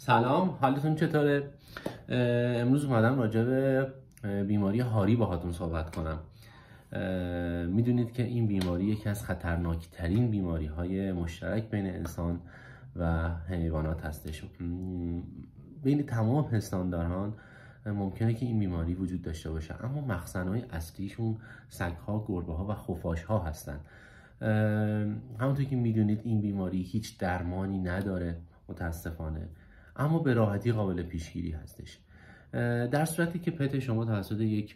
سلام، حالتون چطوره؟ امروز اومدم راجع به بیماری هاری باهاتون صحبت کنم. میدونید که این بیماری یکی از خطرناکترین بیماری های مشترک بین انسان و حیوانات هستش. بین تمام پستانداران ممکنه که این بیماری وجود داشته باشه، اما مخزنهای اصلیشون سگ‌ها، گربه‌ها و خفاش‌ها هستن. همونطور که میدونید این بیماری هیچ درمانی نداره متاسفانه، اما به راحتی قابل پیشگیری هستش. در صورتی که پت شما توسط یک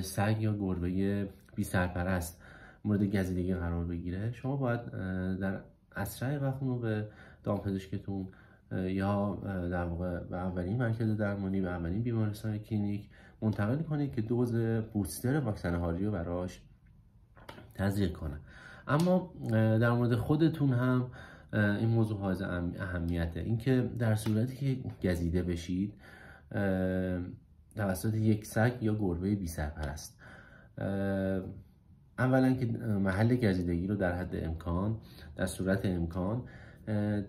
سگ یا گربه بی سرپرست مورد گزیدگی قرار بگیره، شما باید در اسرع وقت رو به دامپزشکتون یا در واقع به اولین مرکز درمانی و اولین بیمارستان کلینیک منتقل کنید که دوز بوستر واکسن هاری رو براش تزریق کنه. اما در مورد خودتون هم این موضوع حائز اهمیته، اینکه در صورتی که گزیده بشید توسط یک سگ یا گربه بی سرپرست، اولا که محل گزیدگی رو در حد امکان، در صورت امکان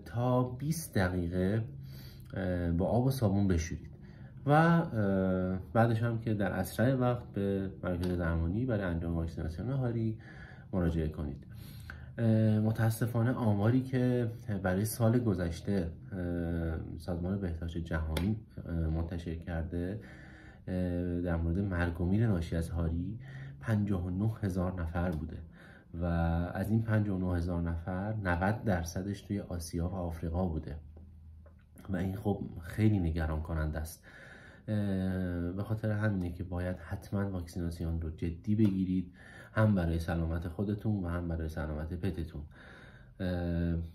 تا 20 دقیقه با آب و صابون بشورید و بعدش هم که در اسرع وقت به مرکز درمانی برای انجام واکسیناسیون هاری مراجعه کنید. متاسفانه آماری که برای سال گذشته سازمان بهداشت جهانی منتشر کرده در مورد مرگ و میر ناشی از هاری 59,000 نفر بوده و از این 59,000 نفر 90% توی آسیا و آفریقا بوده و این خب خیلی نگران کننده است. به خاطر همینه که باید حتما واکسیناسیون رو جدی بگیرید، هم برای سلامت خودتون و هم برای سلامت پتتون.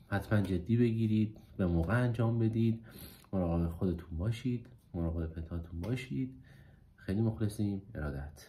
حتما جدی بگیرید، به موقع انجام بدید، مراقب خودتون باشید، مراقب پتاتون باشید. خیلی مخلصیم. ارادت.